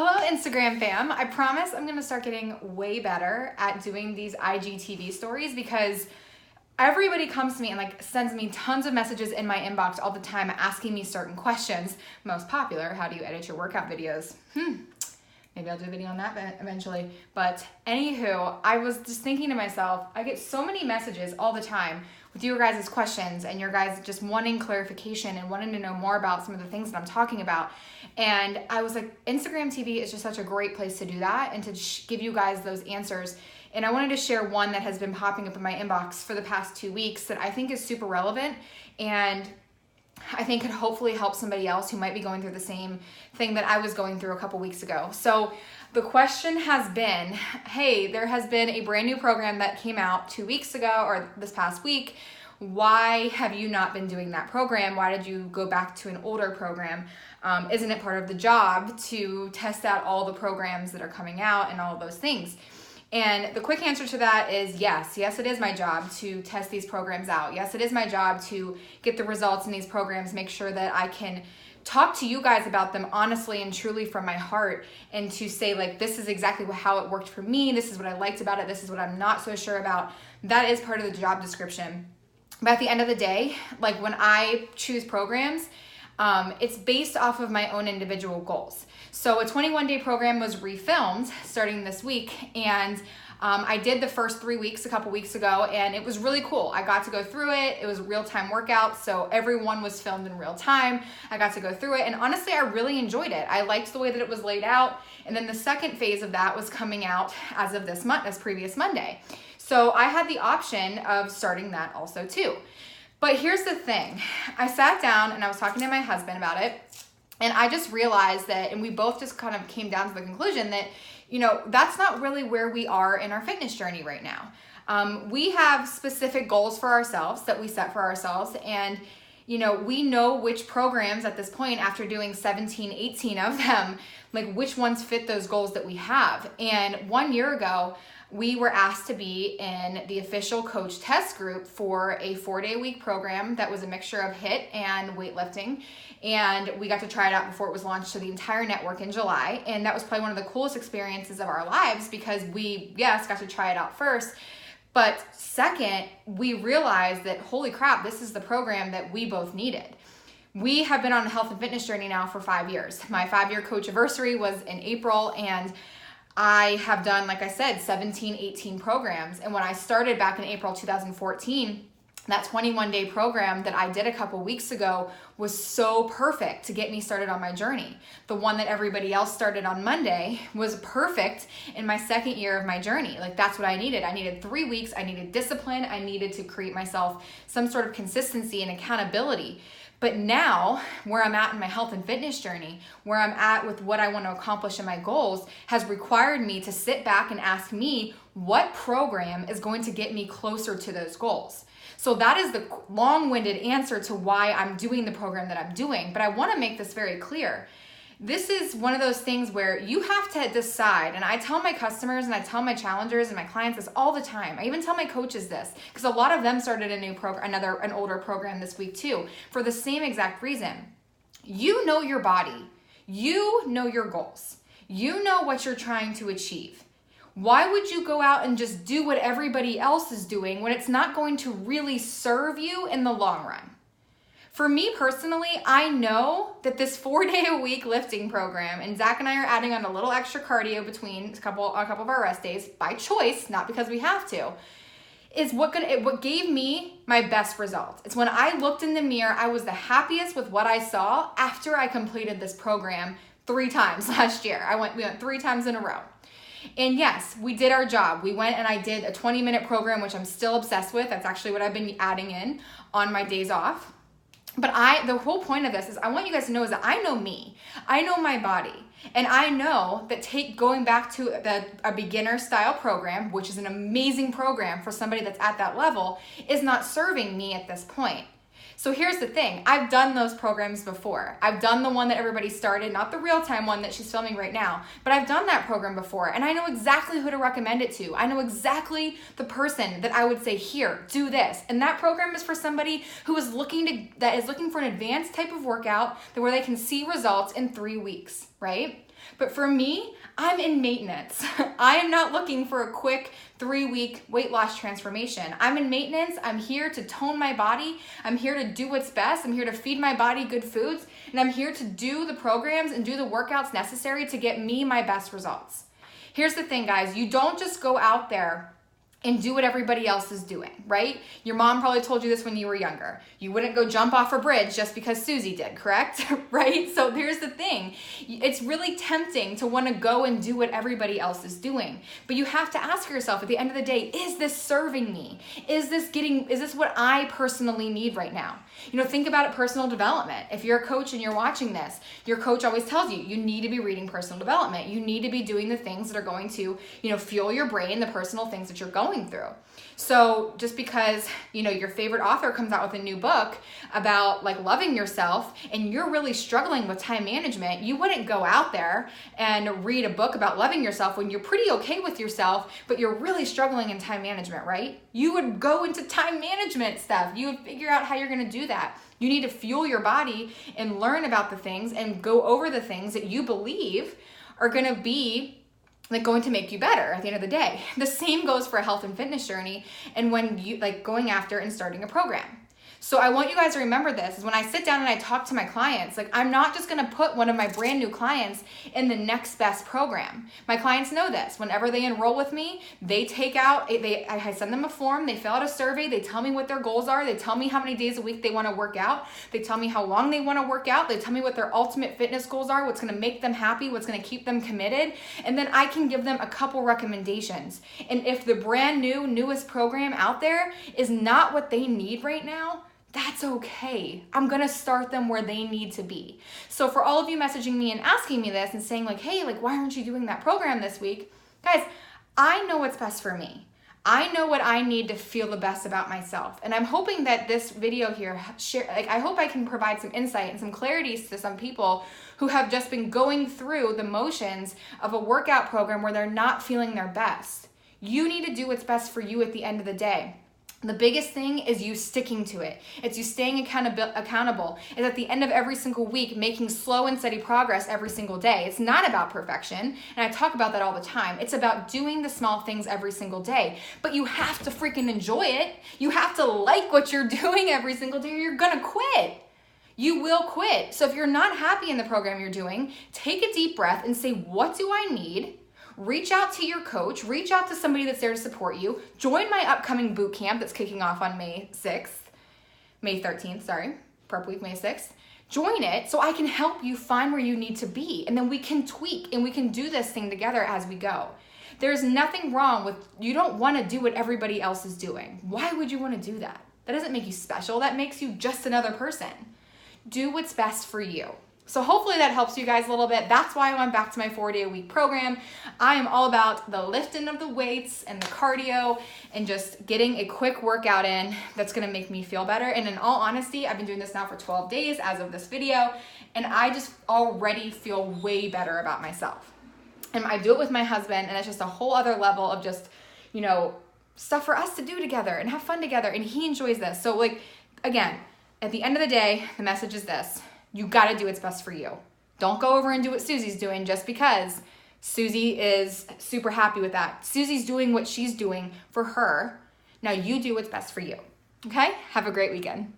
Hello, Instagram fam. I promise I'm gonna start getting way better at doing these IGTV stories because everybody comes to me and sends me tons of messages in my inbox all the time asking me certain questions. Most popular, how do you edit your workout videos? Maybe I'll do a video on that eventually. But anywho, I was just thinking to myself, I get so many messages all the time with your guys' questions and your guys just wanting clarification and wanting to know more about some of the things that I'm talking about. And I was like, Instagram TV is just such a great place to do that and to give you guys those answers. And I wanted to share one that has been popping up in my inbox for the past 2 weeks that I think is super relevant and I think could hopefully help somebody else who might be going through the same thing that I was going through a couple weeks ago. So the question has been, hey, there has been a brand new program that came out 2 weeks ago or this past week. Why have you not been doing that program? Why did you go back to an older program? Isn't it part of the job to test out all the programs that are coming out and all of those things? And the quick answer to that is yes. Yes, it is my job to test these programs out. Yes, it is my job to get the results in these programs, make sure that I can talk to you guys about them honestly and truly from my heart and to say this is exactly how it worked for me. This is what I liked about it. This is what I'm not so sure about. That is part of the job description. But at the end of the day, when I choose programs, it's based off of my own individual goals. So a 21-day program was refilmed starting this week, and I did the first 3 weeks a couple weeks ago, and it was really cool. I got to go through it. It was a real-time workout, so everyone was filmed in real time. I got to go through it, and honestly, I really enjoyed it. I liked the way that it was laid out, and then the second phase of that was coming out as of this previous Monday. So I had the option of starting that also too. But here's the thing. I sat down and I was talking to my husband about it, and I just realized that, and we both just kind of came down to the conclusion that, that's not really where we are in our fitness journey right now. We have specific goals for ourselves that we set for ourselves, and we know which programs at this point, after doing 17, 18 of them, which ones fit those goals that we have. And 1 year ago, we were asked to be in the official coach test group for a 4-day-a-week program that was a mixture of HIIT and weightlifting. And we got to try it out before it was launched to the entire network in July. And that was probably one of the coolest experiences of our lives because we, yes, got to try it out first. But second, we realized that, holy crap, this is the program that we both needed. We have been on a health and fitness journey now for 5 years. My 5-year coach anniversary was in April, and I have done, like I said, 17, 18 programs. And when I started back in April 2014, that 21-day program that I did a couple weeks ago was so perfect to get me started on my journey. The one that everybody else started on Monday was perfect in my second year of my journey. That's what I needed. I needed 3 weeks. I needed discipline. I needed to create myself some sort of consistency and accountability. But now, where I'm at in my health and fitness journey, where I'm at with what I want to accomplish in my goals, has required me to sit back and ask me what program is going to get me closer to those goals. So that is the long-winded answer to why I'm doing the program that I'm doing. But I want to make this very clear. This is one of those things where you have to decide, and I tell my customers and I tell my challengers and my clients this all the time. I even tell my coaches this because a lot of them started a new program, an older program this week too, for the same exact reason. You know your body. You know your goals. You know what you're trying to achieve. Why would you go out and just do what everybody else is doing when it's not going to really serve you in the long run? For me personally, I know that this 4-day-a-week lifting program, and Zach and I are adding on a little extra cardio between a couple of our rest days by choice, not because we have to, is what gave me my best results. It's when I looked in the mirror, I was the happiest with what I saw after I completed this program 3 times last year. We went 3 times in a row. And yes, we did our job. We went and I did a 20-minute program, which I'm still obsessed with. That's actually what I've been adding in on my days off. But the whole point of this is I want you guys to know is that I know me. I know my body. And I know that going back to a beginner style program, which is an amazing program for somebody that's at that level, is not serving me at this point. So here's the thing. I've done those programs before. I've done the one that everybody started, not the real-time one that she's filming right now, but I've done that program before, and I know exactly who to recommend it to. I know exactly the person that I would say, here, do this. And that program is for somebody who is looking for an advanced type of workout where they can see results in 3 weeks, right? But for me, I'm in maintenance. I am not looking for a quick 3-week weight loss transformation. I'm in maintenance. I'm here to tone my body. I'm here to do what's best. I'm here to feed my body good foods. And I'm here to do the programs and do the workouts necessary to get me my best results. Here's the thing, guys. You don't just go out there and do what everybody else is doing, right? Your mom probably told you this when you were younger. You wouldn't go jump off a bridge just because Susie did, correct? Right? So here's the thing. It's really tempting to want to go and do what everybody else is doing. But you have to ask yourself at the end of the day, is this serving me? Is this what I personally need right now? Think about it, personal development. If you're a coach and you're watching this, your coach always tells you, you need to be reading personal development. You need to be doing the things that are going to, fuel your brain, the personal things that you're going through. So just because, your favorite author comes out with a new book about loving yourself and you're really struggling with time management, you wouldn't go out there and read a book about loving yourself when you're pretty okay with yourself, but you're really struggling in time management, right? You would go into time management stuff. You would figure out how you're going to do that. You need to fuel your body and learn about the things and go over the things that you believe are going to be going to make you better at the end of the day. The same goes for a health and fitness journey and when you going after and starting a program. So I want you guys to remember this is when I sit down and I talk to my clients, I'm not just gonna put one of my brand new clients in the next best program. My clients know this. Whenever they enroll with me, they take out, I send them a form, they fill out a survey, they tell me what their goals are, they tell me how many days a week they wanna work out, they tell me how long they wanna work out, they tell me what their ultimate fitness goals are, what's gonna make them happy, what's gonna keep them committed, and then I can give them a couple recommendations. And if the brand new, newest program out there is not what they need right now, that's okay. I'm gonna start them where they need to be. So for all of you messaging me and asking me this and saying hey, why aren't you doing that program this week? Guys, I know what's best for me. I know what I need to feel the best about myself. And I'm hoping that this video here, I hope I can provide some insight and some clarities to some people who have just been going through the motions of a workout program where they're not feeling their best. You need to do what's best for you at the end of the day. The biggest thing is you sticking to it. It's you staying accountable. It's at the end of every single week, making slow and steady progress every single day. It's not about perfection, and I talk about that all the time. It's about doing the small things every single day. But you have to freaking enjoy it. You have to like what you're doing every single day or you're gonna quit. You will quit. So if you're not happy in the program you're doing, take a deep breath and say, what do I need? Reach out to your coach, reach out to somebody that's there to support you. Join my upcoming boot camp that's kicking off on May 13th, prep week, May 6th. Join it so I can help you find where you need to be. And then we can tweak and we can do this thing together as we go. There's nothing wrong with, you don't want to do what everybody else is doing. Why would you want to do that? That doesn't make you special. That makes you just another person. Do what's best for you. So hopefully that helps you guys a little bit. That's why I went back to my 4-day-a-week program. I am all about the lifting of the weights and the cardio and just getting a quick workout in that's gonna make me feel better. And in all honesty, I've been doing this now for 12 days as of this video, and I just already feel way better about myself. And I do it with my husband, and it's just a whole other level of just, stuff for us to do together and have fun together, and he enjoys this. So again, at the end of the day, the message is this. You gotta do what's best for you. Don't go over and do what Susie's doing just because Susie is super happy with that. Susie's doing what she's doing for her. Now you do what's best for you. Okay? Have a great weekend.